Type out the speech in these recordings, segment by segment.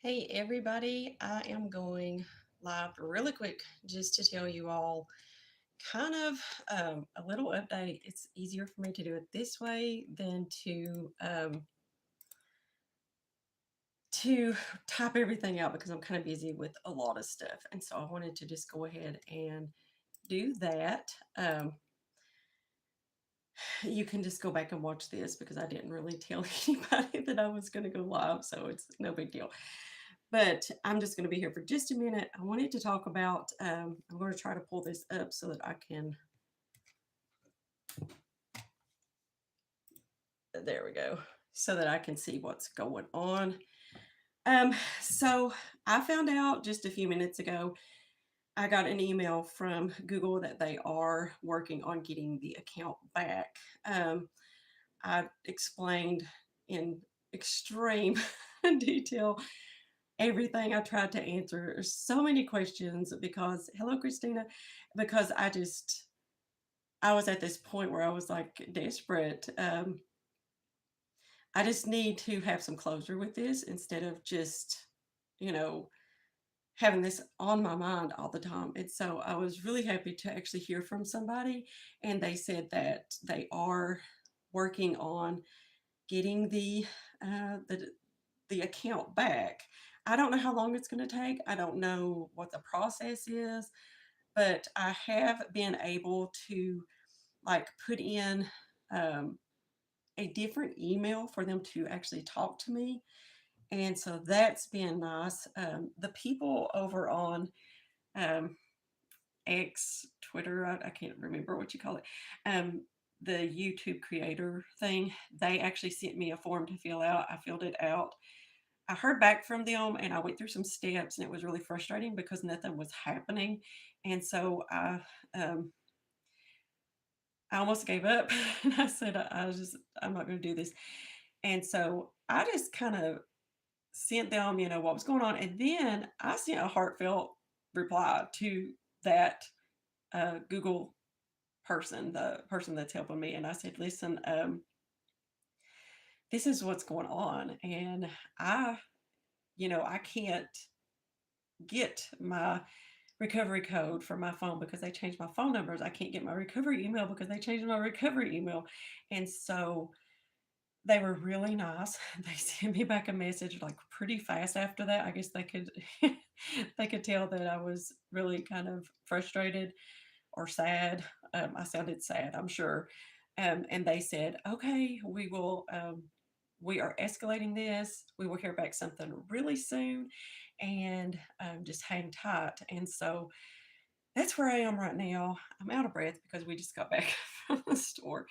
Hey everybody, I am going live really quick just to tell you all kind of a little update. It's easier for me to do it this way than to type everything out because I'm kind of busy with a lot of stuff. And so I wanted to just go ahead and do that. You can just go back and watch this because I didn't really tell anybody that I was going to go live, so it's no big deal. But I'm just going to be here for just a minute. I wanted to talk about, I'm going to try to pull this up so that I can, there we go, so that I can see what's going on. So I found out just a few minutes ago, I got an email from Google that they are working on getting the account back. I explained in extreme detail everything. I tried to answer so many questions because, hello, Christina, because I was at this point where I was like desperate. I just need to have some closure with this instead of just, you know, having this on my mind all the time. And so I was really happy to actually hear from somebody, and they said that they are working on getting the account back. I don't know how long it's going to take. I don't know what the process is, but I have been able to like put in um, a different email for them to actually talk to me. And so that's been nice. The people over on um, X, Twitter, I can't remember what you call it, um, the YouTube creator thing, they actually sent me a form to fill out. I filled it out. I heard back from them and I went through some steps, and it was really frustrating because nothing was happening. And so I almost gave up and I said, I'm not going to do this. And so I just kind of sent them, what was going on. And then I sent a heartfelt reply to that Google person, the person that's helping me. And I said, listen, this is what's going on. And I can't get my recovery code for my phone because they changed my phone numbers. I can't get my recovery email because they changed my recovery email. And so they were really nice. They sent me back a message like pretty fast after that. I guess they could they could tell that I was really kind of frustrated or sad. I sounded sad, I'm sure. And they said, okay, we are escalating this. We will hear back something really soon, and just hang tight. And so that's where I am right now. I'm out of breath because we just got back from the store.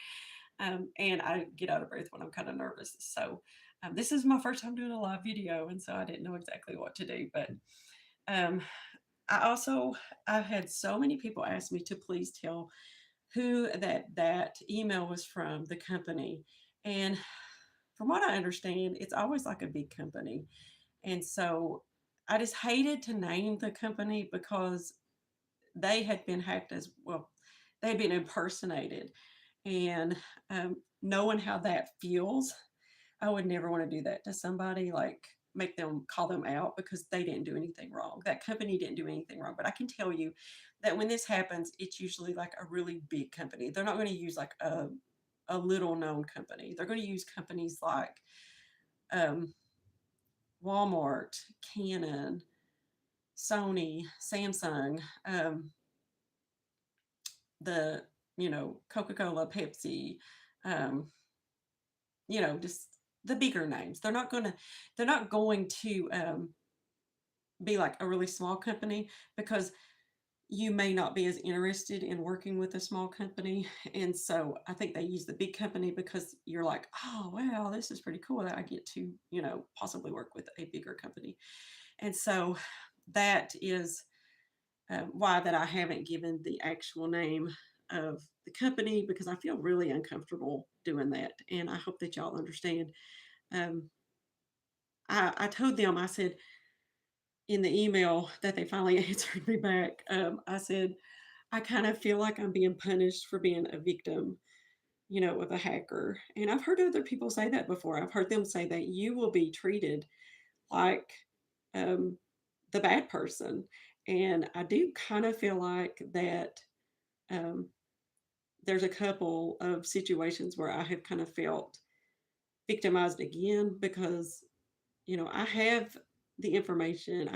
And I get out of breath when I'm kind of nervous. So this is my first time doing a live video, and so I didn't know exactly what to do. But um, I also I've had so many people ask me to please tell who that email was from, the company. And from what I understand, it's always like a big company. And so I just hated to name the company because they had been hacked as well. They had been impersonated. And knowing how that feels, I would never want to do that to somebody, like make them call them out because they didn't do anything wrong. That company didn't do anything wrong. But I can tell you that when this happens, it's usually like a really big company. They're not going to use like a little known company. They're going to use companies like um, Walmart, Canon, Sony, Samsung, the Coca-Cola, Pepsi, um, just the bigger names. They're not going to be like a really small company because you may not be as interested in working with a small company. And so I think they use the big company because you're like, oh wow, this is pretty cool that I get to, possibly work with a bigger company. And so that is why that I haven't given the actual name of the company because I feel really uncomfortable doing that. And I hope that y'all understand. Um, I told them, I said in the email that they finally answered me back, I said, I kind of feel like I'm being punished for being a victim, of a hacker. And I've heard other people say that before. I've heard them say that you will be treated like um, the bad person. And I do kind of feel like that um, there's a couple of situations where I have kind of felt victimized again because, I have the information.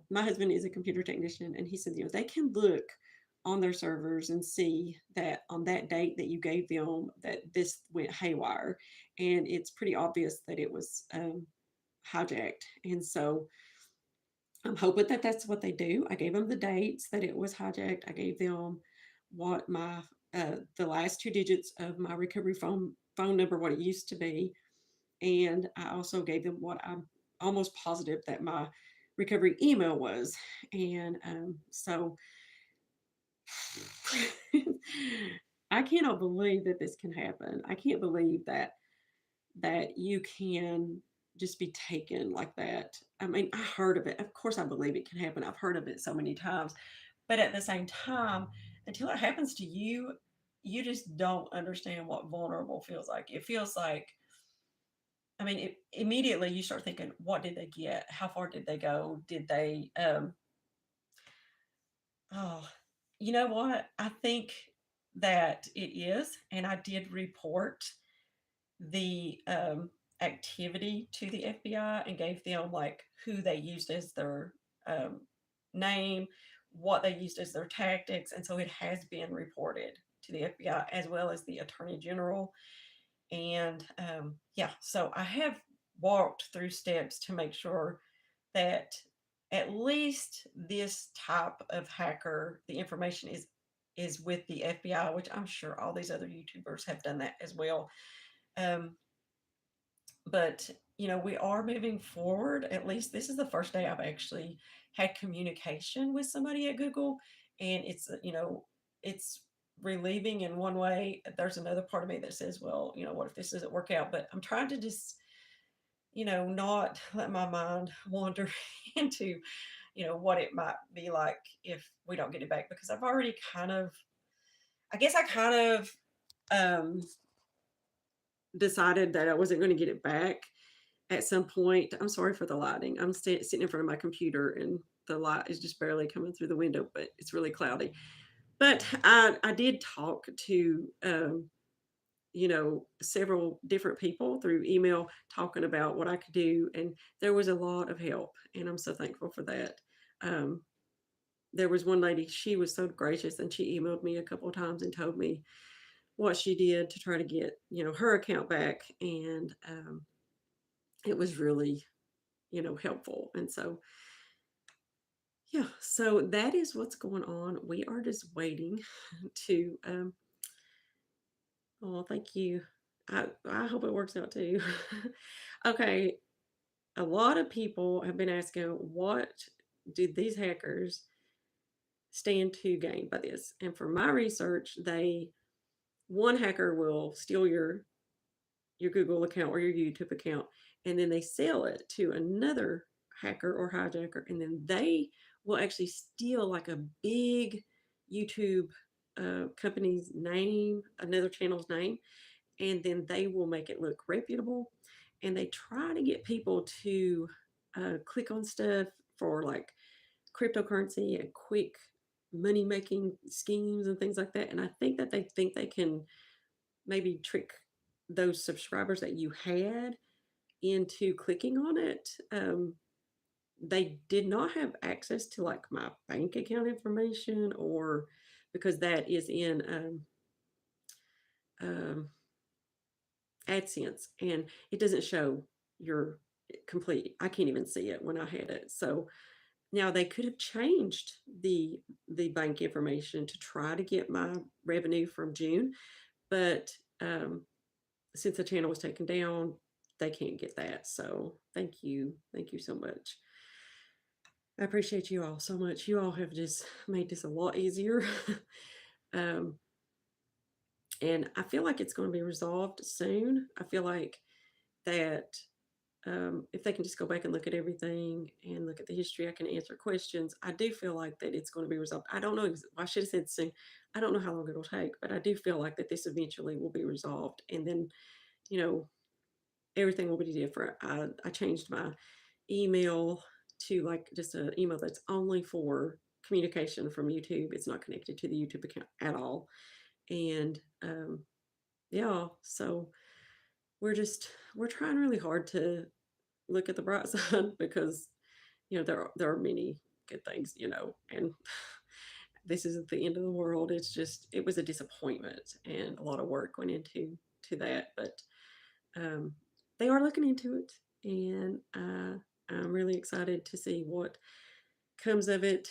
My husband is a computer technician and he said, they can look on their servers and see that on that date that you gave them that this went haywire. And it's pretty obvious that it was hijacked. And so I'm hoping that that's what they do. I gave them the dates that it was hijacked. I gave them what the last two digits of my recovery phone number, what it used to be, and I also gave them what I'm almost positive that my recovery email was. And so I cannot believe that this can happen. I can't believe that you can just be taken like that. I mean, I heard of it. Of course, I believe it can happen. I've heard of it so many times. But at the same time, until it happens to you, you just don't understand what vulnerable feels like. It feels like, I mean, immediately you start thinking, what did they get? How far did they go? Did they, oh, you know what? I think that it is. And I did report the activity to the FBI and gave them like who they used as their um, name, what they used as their tactics. And so it has been reported to the FBI as well as the Attorney General. And yeah, so I have walked through steps to make sure that at least this type of hacker, the information is with the FBI, which I'm sure all these other YouTubers have done that as well. Um, but we are moving forward. At least this is the first day I've actually had communication with somebody at Google, and it's relieving in one way. There's another part of me that says, well, what if this doesn't work out? But I'm trying to just not let my mind wander into what it might be like if we don't get it back, because I've already kind of, I guess I kind of um decided that I wasn't going to get it back at some point. I'm sorry for the lighting. I'm sitting in front of my computer and the light is just barely coming through the window, but it's really cloudy. But I did talk to several different people through email talking about what I could do, and there was a lot of help, and I'm so thankful for that. Um, there was one lady, she was so gracious, and she emailed me a couple of times and told me what she did to try to get her account back, and it was really helpful. And so yeah, so that is what's going on. We are just waiting to oh, thank you. I hope it works out too. Okay, a lot of people have been asking, what do these hackers stand to gain by this? And for my research, one hacker will steal your Google account or your YouTube account, and then they sell it to another hacker or hijacker, and then they will actually steal like a big YouTube company's name, another channel's name, and then they will make it look reputable. And they try to get people to click on stuff for like cryptocurrency and quick money making schemes and things like that. And I think that they think they can maybe trick those subscribers that you had into clicking on it. They did not have access to like my bank account information, or because that is in um, AdSense and it doesn't show your complete. I can't even see it when I had it. So now they could have changed the bank information to try to get my revenue from June, but since the channel was taken down, they can't get that. So thank you so much. I appreciate you all so much. You all have just made this a lot easier. um, and I feel like it's going to be resolved soon. I feel like that if they can just go back and look at everything and look at the history, I can answer questions. I do feel like that it's going to be resolved. I don't know. I should have said soon. I don't know how long it'll take, but I do feel like that this eventually will be resolved. And then, you know, everything will be different. I changed my email to like just an email that's only for communication from YouTube. It's not connected to the YouTube account at all. And yeah, so we're trying really hard to look at the bright side because there are many good things, and this isn't the end of the world. It's just it was a disappointment, and a lot of work went into that, but um, they are looking into it, and I'm really excited to see what comes of it.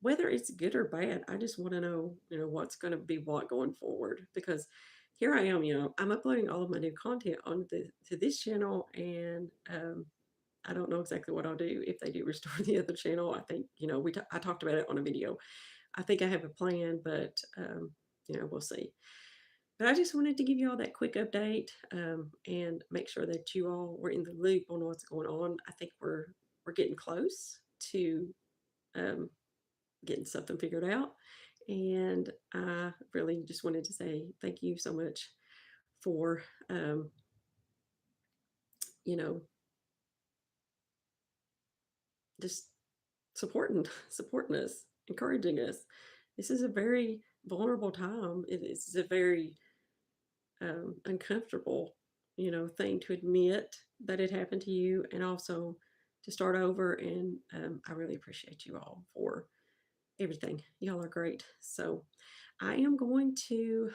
Whether it's good or bad, I just want to know, what's going to be what going forward. Because here I am, I'm uploading all of my new content on to this channel, and I don't know exactly what I'll do if they do restore the other channel. I think, I talked about it on a video. I think I have a plan, but we'll see. But I just wanted to give you all that quick update, and make sure that you all were in the loop on what's going on. I think we're getting close to um, getting something figured out, and I really just wanted to say thank you so much for you know just supporting us, encouraging us. This is a very vulnerable time. It is a very uncomfortable, thing to admit that it happened to you, and also to start over. And I really appreciate you all for everything. Y'all are great. So I am going to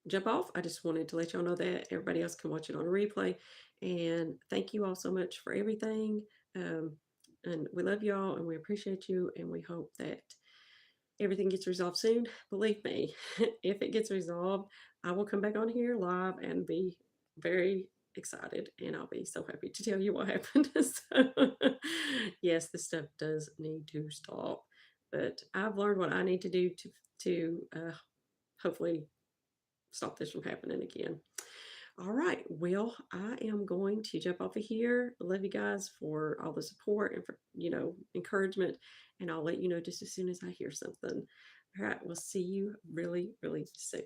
jump off. I just wanted to let y'all know that everybody else can watch it on a replay. And thank you all so much for everything. Um, and we love y'all, and we appreciate you, and we hope that everything gets resolved soon. Believe me, if it gets resolved, I will come back on here live and be very excited, and I'll be so happy to tell you what happened. So, yes, this stuff does need to stop, but I've learned what I need to do to hopefully stop this from happening again. All right. Well, I am going to jump off of here. I love you guys for all the support and for, encouragement. And I'll let you know just as soon as I hear something. All right. We'll see you really, really soon.